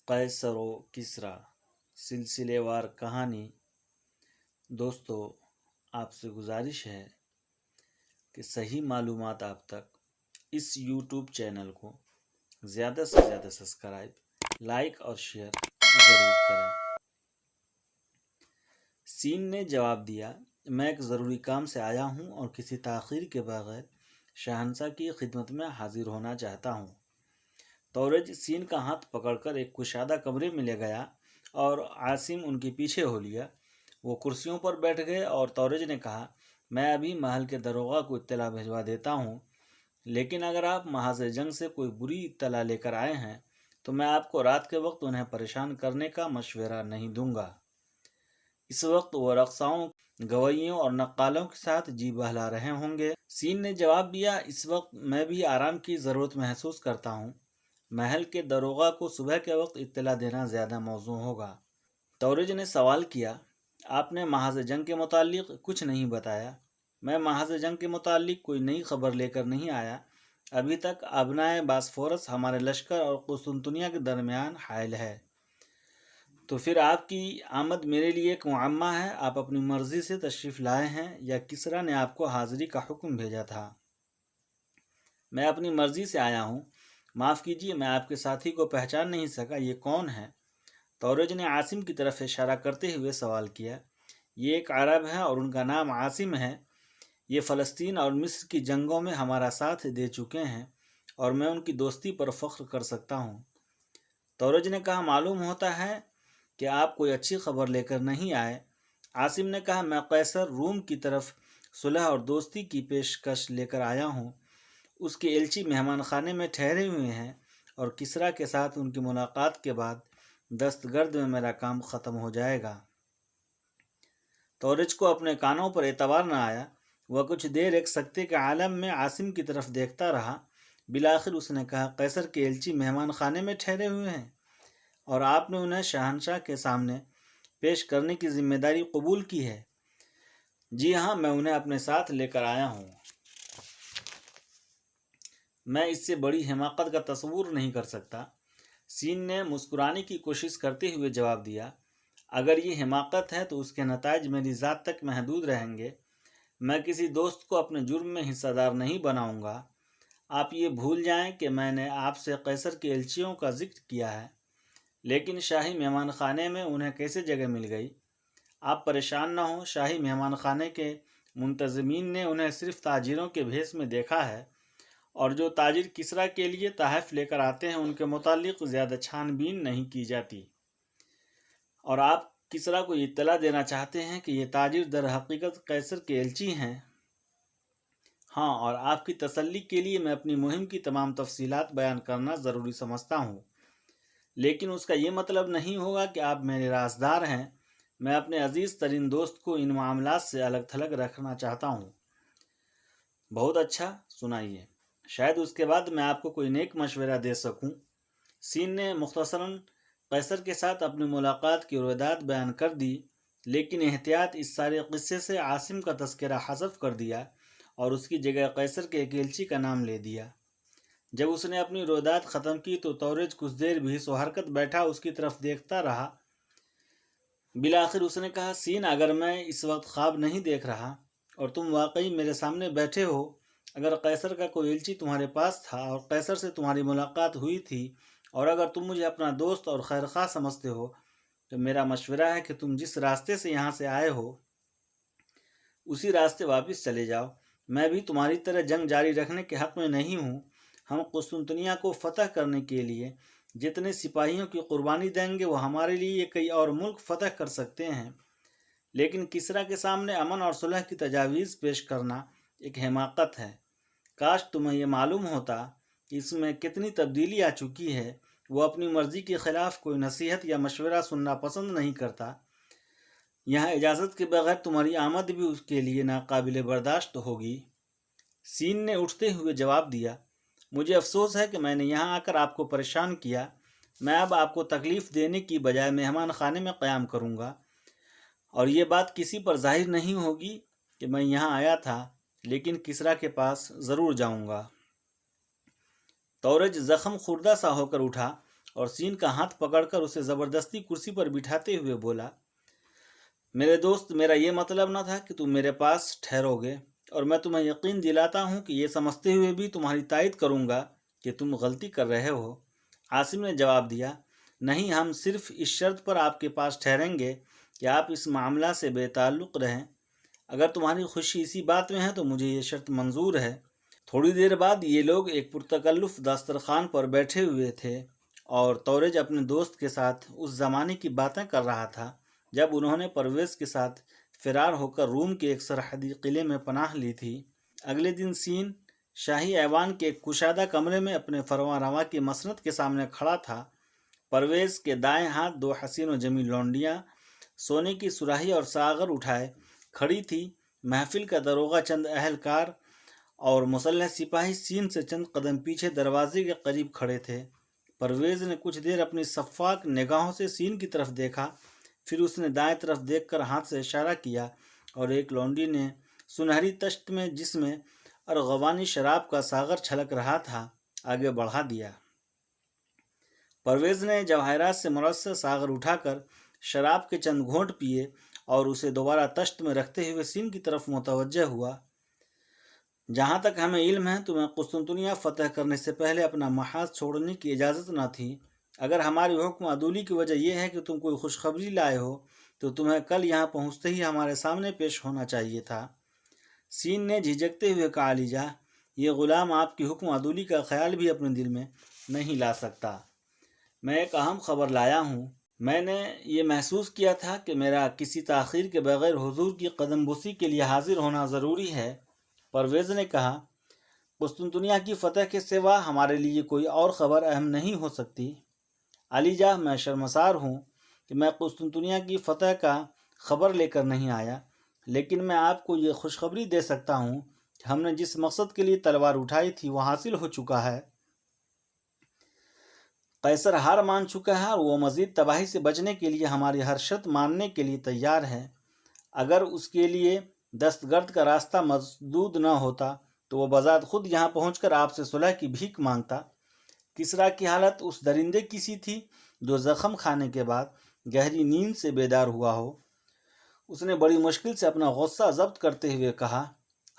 قیصر و کسریٰ سلسلے وار کہانی۔ دوستو، آپ سے گزارش ہے کہ صحیح معلومات آپ تک اس یوٹیوب چینل کو زیادہ سے زیادہ سبسکرائب، لائک اور شیئر ضرور کریں۔ سین نے جواب دیا، میں ایک ضروری کام سے آیا ہوں اور کسی تاخیر کے بغیر شہنشاہ کی خدمت میں حاضر ہونا چاہتا ہوں۔ تورج سین کا ہاتھ پکڑ کر ایک کشادہ کمرے میں لے گیا اور عاصم ان کے پیچھے ہو لیا۔ وہ کرسیوں پر بیٹھ گئے اور تورج نے کہا، میں ابھی محل کے داروغہ کو اطلاع بھجوا دیتا ہوں، لیکن اگر آپ محاذ جنگ سے کوئی بری اطلاع لے کر آئے ہیں تو میں آپ کو رات کے وقت انہیں پریشان کرنے کا مشورہ نہیں دوں گا۔ اس وقت وہ رقصاؤں، گویوں اور نقالوں کے ساتھ جی بہلا رہے ہوں گے۔ سین نے جواب دیا، اس وقت میں بھی آرام کی ضرورت محسوس کرتا ہوں۔ محل کے داروغہ کو صبح کے وقت اطلاع دینا زیادہ موزوں ہوگا۔ تورج نے سوال کیا، آپ نے محاذ جنگ کے متعلق کچھ نہیں بتایا۔ میں محاذ جنگ کے متعلق کوئی نئی خبر لے کر نہیں آیا۔ ابھی تک ابنائے باسفورس ہمارے لشکر اور قسطنطنیہ کے درمیان حائل ہے۔ تو پھر آپ کی آمد میرے لیے ایک معمہ ہے۔ آپ اپنی مرضی سے تشریف لائے ہیں یا کسریٰ نے آپ کو حاضری کا حکم بھیجا تھا؟ میں اپنی مرضی سے آیا ہوں۔ معاف کیجیے، میں آپ کے ساتھی کو پہچان نہیں سکا، یہ کون ہے؟ تورج نے عاصم کی طرف اشارہ کرتے ہوئے سوال کیا۔ یہ ایک عرب ہے اور ان کا نام عاصم ہے۔ یہ فلسطین اور مصر کی جنگوں میں ہمارا ساتھ دے چکے ہیں اور میں ان کی دوستی پر فخر کر سکتا ہوں۔ تورج نے کہا، معلوم ہوتا ہے کہ آپ کوئی اچھی خبر لے کر نہیں آئے۔ عاصم نے کہا، میں قیصر روم کی طرف صلح اور دوستی کی پیشکش لے کر آیا ہوں۔ اس کے ایلچی مہمان خانے میں ٹھہرے ہوئے ہیں اور کسریٰ کے ساتھ ان کی ملاقات کے بعد دستگرد میں میرا کام ختم ہو جائے گا۔ تورج کو اپنے کانوں پر اعتبار نہ آیا۔ وہ کچھ دیر ایک سکتے کے عالم میں عاصم کی طرف دیکھتا رہا۔ بالآخر اس نے کہا، قیصر کے ایلچی مہمان خانے میں ٹھہرے ہوئے ہیں اور آپ نے انہیں شہنشاہ کے سامنے پیش کرنے کی ذمہ داری قبول کی ہے؟ جی ہاں، میں انہیں اپنے ساتھ لے کر آیا ہوں۔ میں اس سے بڑی حماقت کا تصور نہیں کر سکتا۔ سین نے مسکرانے کی کوشش کرتے ہوئے جواب دیا، اگر یہ حماقت ہے تو اس کے نتائج میری ذات تک محدود رہیں گے۔ میں کسی دوست کو اپنے جرم میں حصہ دار نہیں بناؤں گا۔ آپ یہ بھول جائیں کہ میں نے آپ سے قیصر کے ایلچیوں کا ذکر کیا ہے، لیکن شاہی مہمان خانے میں انہیں کیسے جگہ مل گئی؟ آپ پریشان نہ ہوں، شاہی مہمان خانے کے منتظمین نے انہیں صرف تاجروں کے بھیس میں دیکھا ہے، اور جو تاجر کسریٰ کے لیے تحائف لے کر آتے ہیں ان کے متعلق زیادہ چھان بین نہیں کی جاتی۔ اور آپ کسریٰ کو اطلاع دینا چاہتے ہیں کہ یہ تاجر در حقیقت قیصر کے ایلچی ہیں؟ ہاں، اور آپ کی تسلی کے لیے میں اپنی مہم کی تمام تفصیلات بیان کرنا ضروری سمجھتا ہوں، لیکن اس کا یہ مطلب نہیں ہوگا کہ آپ میرے رازدار ہیں۔ میں اپنے عزیز ترین دوست کو ان معاملات سے الگ تھلگ رکھنا چاہتا ہوں۔ بہت اچھا، سنائیے، شاید اس کے بعد میں آپ کو کوئی نیک مشورہ دے سکوں۔ سین نے مختصراً قیصر کے ساتھ اپنی ملاقات کی روایات بیان کر دی، لیکن احتیاط اس سارے قصے سے عاصم کا تذکرہ حذف کر دیا اور اس کی جگہ قیصر کے ایک ایلچی کا نام لے دیا۔ جب اس نے اپنی روایات ختم کی تو تورج کچھ دیر بھی سو حرکت بیٹھا اس کی طرف دیکھتا رہا۔ بالآخر اس نے کہا، سین، اگر میں اس وقت خواب نہیں دیکھ رہا اور تم واقعی میرے سامنے بیٹھے ہو، اگر قیصر کا کوئی ایلچی تمہارے پاس تھا اور قیصر سے تمہاری ملاقات ہوئی تھی، اور اگر تم مجھے اپنا دوست اور خیرخواہ سمجھتے ہو، تو میرا مشورہ ہے کہ تم جس راستے سے یہاں سے آئے ہو اسی راستے واپس چلے جاؤ۔ میں بھی تمہاری طرح جنگ جاری رکھنے کے حق میں نہیں ہوں۔ ہم قسطنطنیہ کو فتح کرنے کے لیے جتنے سپاہیوں کی قربانی دیں گے وہ ہمارے لیے کئی اور ملک فتح کر سکتے ہیں، لیکن کسریٰ کے سامنے امن اور صلح کی تجاویز پیش کرنا ایک حماقت ہے۔ کاش تمہیں یہ معلوم ہوتا کہ اس میں کتنی تبدیلی آ چکی ہے۔ وہ اپنی مرضی کے خلاف کوئی نصیحت یا مشورہ سننا پسند نہیں کرتا۔ یہاں اجازت کے بغیر تمہاری آمد بھی اس کے لیے ناقابل برداشت ہوگی۔ سین نے اٹھتے ہوئے جواب دیا، مجھے افسوس ہے کہ میں نے یہاں آ کر آپ کو پریشان کیا۔ میں اب آپ کو تکلیف دینے کی بجائے مہمان خانے میں قیام کروں گا، اور یہ بات کسی پر ظاہر نہیں ہوگی کہ میں یہاں آیا تھا، لیکن کسریٰ کے پاس ضرور جاؤں گا۔ تورج زخم خوردہ سا ہو کر اٹھا اور سین کا ہاتھ پکڑ کر اسے زبردستی کرسی پر بٹھاتے ہوئے بولا، میرے دوست، میرا یہ مطلب نہ تھا کہ تم میرے پاس ٹھہرو گے، اور میں تمہیں یقین دلاتا ہوں کہ یہ سمجھتے ہوئے بھی تمہاری تائید کروں گا کہ تم غلطی کر رہے ہو۔ عاصم نے جواب دیا، نہیں، ہم صرف اس شرط پر آپ کے پاس ٹھہریں گے کہ آپ اس معاملہ سے بے تعلق رہیں۔ اگر تمہاری خوشی اسی بات میں ہے تو مجھے یہ شرط منظور ہے۔ تھوڑی دیر بعد یہ لوگ ایک پرتکلف دسترخوان پر بیٹھے ہوئے تھے اور تورج اپنے دوست کے ساتھ اس زمانے کی باتیں کر رہا تھا جب انہوں نے پرویز کے ساتھ فرار ہو کر روم کے ایک سرحدی قلعے میں پناہ لی تھی۔ اگلے دن سین شاہی ایوان کے ایک کشادہ کمرے میں اپنے فرما رواں کی مسند کے سامنے کھڑا تھا۔ پرویز کے دائیں ہاتھ دو حسین و جمیل لونڈیاں سونے کی سراہی اور ساغر اٹھائے کھڑی تھی۔ محفل کا داروغہ، چند اہلکار اور مسلح سپاہی سین سے چند قدم پیچھے دروازے کے قریب کھڑے تھے۔ پرویز نے کچھ دیر اپنی شفاف نگاہوں سے سین کی طرف دیکھا، پھر اس نے دائیں طرف دیکھ کر ہاتھ سے اشارہ کیا اور ایک لونڈی نے سنہری تشت میں جس میں ارغوانی شراب کا ساغر چھلک رہا تھا آگے بڑھا دیا۔ پرویز نے جواہرات سے مرصع ساغر اٹھا کر شراب کے چند گھونٹ پیے اور اسے دوبارہ تشت میں رکھتے ہوئے سین کی طرف متوجہ ہوا۔ جہاں تک ہمیں علم ہے تمہیں قسطنطنیہ فتح کرنے سے پہلے اپنا محاذ چھوڑنے کی اجازت نہ تھی۔ اگر ہماری حکم عدولی کی وجہ یہ ہے کہ تم کوئی خوشخبری لائے ہو تو تمہیں کل یہاں پہنچتے ہی ہمارے سامنے پیش ہونا چاہیے تھا۔ سین نے جھجکتے ہوئے کہا، علی جاں، یہ غلام آپ کی حکم عدولی کا خیال بھی اپنے دل میں نہیں لا سکتا۔ میں ایک اہم خبر لایا ہوں۔ میں نے یہ محسوس کیا تھا کہ میرا کسی تاخیر کے بغیر حضور کی قدم بوسی کے لیے حاضر ہونا ضروری ہے۔ پرویز نے کہا، قسطنطنیہ کی فتح کے سوا ہمارے لیے کوئی اور خبر اہم نہیں ہو سکتی۔ علی جاں، میں شرمسار ہوں کہ میں قسطنطنیہ کی فتح کا خبر لے کر نہیں آیا، لیکن میں آپ کو یہ خوشخبری دے سکتا ہوں کہ ہم نے جس مقصد کے لیے تلوار اٹھائی تھی وہ حاصل ہو چکا ہے۔ قیصر ہار مان چکا ہے اور وہ مزید تباہی سے بچنے کے لیے ہماری ہر شرط ماننے کے لیے تیار ہے۔ اگر اس کے لیے دستگرد کا راستہ مسدود نہ ہوتا تو وہ بذات خود یہاں پہنچ کر آپ سے صلح کی بھیک مانگتا۔ کسریٰ کی حالت اس درندے کی سی تھی جو زخم کھانے کے بعد گہری نیند سے بیدار ہوا ہو۔ اس نے بڑی مشکل سے اپنا غصہ ضبط کرتے ہوئے کہا،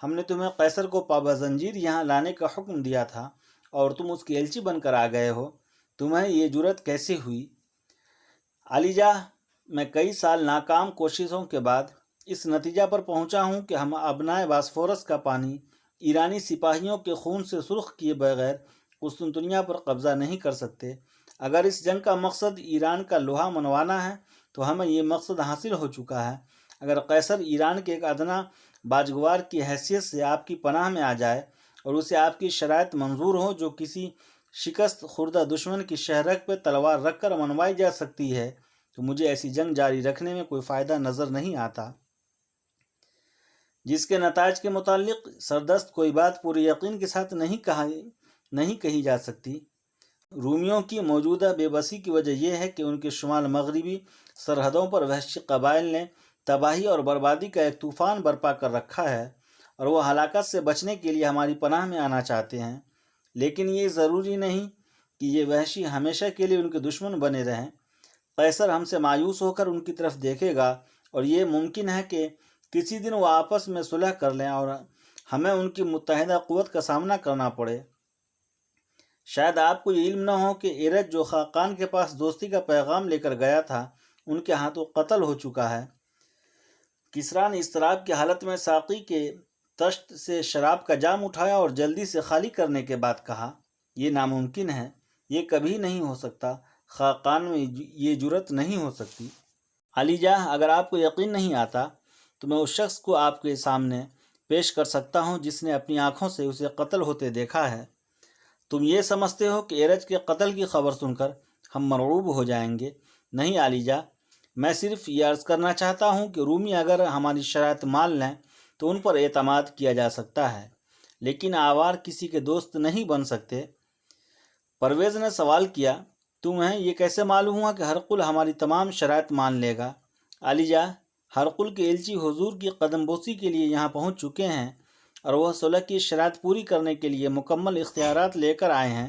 ہم نے تمہیں قیصر کو پابہ زنجیر یہاں لانے کا حکم دیا تھا اور تم اس کے ایلچی بن کر آ گئے ہو۔ تمہیں یہ جرأت کیسے ہوئی؟ علی جاں، میں کئی سال ناکام کوششوں کے بعد اس نتیجہ پر پہنچا ہوں کہ ہم ابنائے باسفورس کا پانی ایرانی سپاہیوں کے خون سے سرخ کیے بغیر قسطنطنیہ پر قبضہ نہیں کر سکتے۔ اگر اس جنگ کا مقصد ایران کا لوہا منوانا ہے تو ہمیں یہ مقصد حاصل ہو چکا ہے۔ اگر قیصر ایران کے ایک ادنا باجگوار کی حیثیت سے آپ کی پناہ میں آ جائے اور اسے آپ کی شرائط منظور ہو جو کسی شکست خوردہ دشمن کی شہرک پہ تلوار رکھ کر منوائی جا سکتی ہے، تو مجھے ایسی جنگ جاری رکھنے میں کوئی فائدہ نظر نہیں آتا، جس کے نتائج کے متعلق سردست کوئی بات پورے یقین کے ساتھ نہیں کہی جا سکتی۔ رومیوں کی موجودہ بے بسی کی وجہ یہ ہے کہ ان کے شمال مغربی سرحدوں پر وحشی قبائل نے تباہی اور بربادی کا ایک طوفان برپا کر رکھا ہے اور وہ ہلاکت سے بچنے کے لیے ہماری پناہ میں آنا چاہتے ہیں، لیکن یہ ضروری نہیں کہ یہ وحشی ہمیشہ کے لیے ان کے دشمن بنے رہیں۔ قیصر ہم سے مایوس ہو کر ان کی طرف دیکھے گا اور یہ ممکن ہے کہ کسی دن وہ آپس میں صلح کر لیں اور ہمیں ان کی متحدہ قوت کا سامنا کرنا پڑے۔ شاید آپ کو یہ علم نہ ہو کہ ایرج جو خاقان کے پاس دوستی کا پیغام لے کر گیا تھا ان کے ہاتھوں قتل ہو چکا ہے۔ کسریٰ نے اضطراب کی حالت میں ساقی کے تشت سے شراب کا جام اٹھایا اور جلدی سے خالی کرنے کے بعد کہا، یہ ناممکن ہے، یہ کبھی نہیں ہو سکتا، خاقان میں یہ جرأت نہیں ہو سکتی۔ علی جاں، اگر آپ کو یقین نہیں آتا تو میں اس شخص کو آپ کے سامنے پیش کر سکتا ہوں جس نے اپنی آنکھوں سے اسے قتل ہوتے دیکھا ہے۔ تم یہ سمجھتے ہو کہ ایرج کے قتل کی خبر سن کر ہم مرعوب ہو جائیں گے؟ نہیں علی جاں، میں صرف یہ عرض کرنا چاہتا ہوں کہ رومی اگر ہماری شرائط مان لیں تو ان پر اعتماد کیا جا سکتا ہے، لیکن آوار کسی کے دوست نہیں بن سکتے۔ پرویز نے سوال کیا، تمہیں یہ کیسے معلوم ہوا کہ ہرقل ہماری تمام شرائط مان لے گا؟ علی جاں، ہرقل کے ایلچی حضور کی قدم بوسی کے لیے یہاں پہنچ چکے ہیں اور وہ صلح کی شرائط پوری کرنے کے لیے مکمل اختیارات لے کر آئے ہیں۔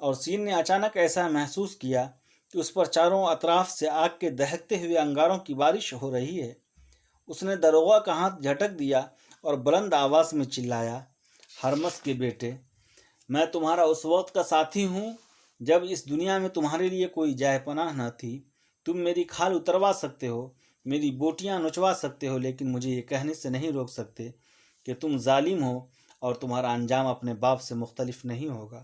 اور سین نے اچانک ایسا محسوس کیا کہ اس پر چاروں اطراف سے آگ کے دہکتے ہوئے انگاروں کی بارش ہو رہی ہے۔ اس نے داروغہ کا ہاتھ جھٹک دیا اور بلند آواز میں چلایا، ہرمس کے بیٹے، میں تمہارا اس وقت کا ساتھی ہوں جب اس دنیا میں تمہارے لیے کوئی جائے پناہ نہ تھی۔ تم میری کھال اتروا سکتے ہو، میری بوٹیاں نچوا سکتے ہو، لیکن مجھے یہ کہنے سے نہیں روک سکتے کہ تم ظالم ہو اور تمہارا انجام اپنے باپ سے مختلف نہیں ہوگا۔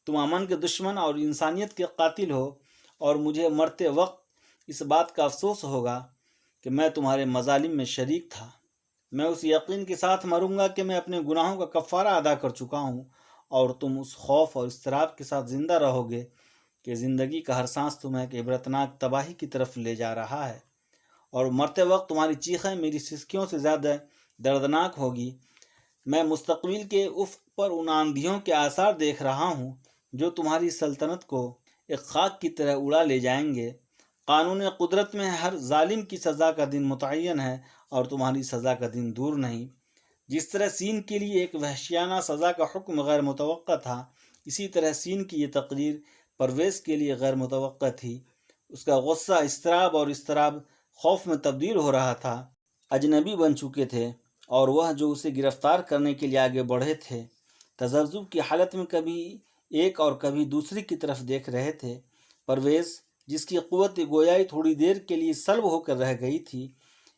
تم امن کے دشمن اور انسانیت کے قاتل ہو، اور مجھے مرتے وقت اس بات کا افسوس ہوگا کہ میں تمہارے مظالم میں شریک تھا۔ میں اس یقین کے ساتھ مروں گا کہ میں اپنے گناہوں کا کفارہ ادا کر چکا ہوں، اور تم اس خوف اور اضطراب کے ساتھ زندہ رہو گے کہ زندگی کا ہر سانس تمہیں ایک عبرتناک تباہی کی طرف لے جا رہا ہے، اور مرتے وقت تمہاری چیخیں میری سسکیوں سے زیادہ دردناک ہوگی۔ میں مستقبل کے افق پر ان آندھیوں کے آثار دیکھ رہا ہوں جو تمہاری سلطنت کو ایک خاک کی طرح اڑا لے جائیں گے۔ قانون قدرت میں ہر ظالم کی سزا کا دن متعین ہے، اور تمہاری سزا کا دن دور نہیں۔ جس طرح سین کے لیے ایک وحشیانہ سزا کا حکم غیر متوقع تھا، اسی طرح سین کی یہ تقریر پرویز کے لیے غیر متوقع تھی۔ اس کا غصہ اضطراب خوف میں تبدیل ہو رہا تھا۔ اجنبی بن چکے تھے، اور وہ جو اسے گرفتار کرنے کے لیے آگے بڑھے تھے، تذبذب کی حالت میں کبھی ایک اور کبھی دوسری کی طرف دیکھ رہے تھے۔ پرویز، جس کی قوت گویائی تھوڑی دیر کے لیے سلب ہو کر رہ گئی تھی،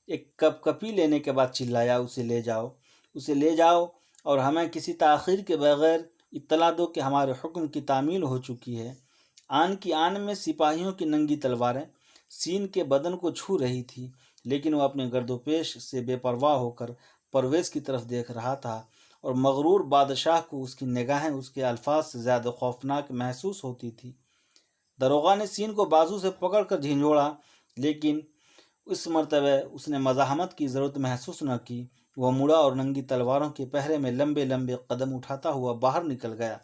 ایک کپ کپی لینے کے بعد چلایا، اسے لے جاؤ اور ہمیں کسی تاخیر کے بغیر اطلاع دو کہ ہمارے حکم کی تعمیل ہو چکی ہے۔ آن کی آن میں سپاہیوں کی ننگی تلواریں سین کے بدن کو چھو رہی تھی، لیکن وہ اپنے گرد و پیش سے بے پرواہ ہو کر پرویز کی طرف دیکھ رہا تھا، اور مغرور بادشاہ کو اس کی نگاہیں اس کے الفاظ سے زیادہ خوفناک محسوس ہوتی تھی۔ داروغہ نے سین کو بازو سے پکڑ کر جھنجھوڑا، لیکن اس مرتبہ اس نے مزاحمت کی ضرورت محسوس نہ کی۔ وہ مڑا اور ننگی تلواروں کے پہرے میں لمبے لمبے قدم اٹھاتا ہوا باہر نکل گیا۔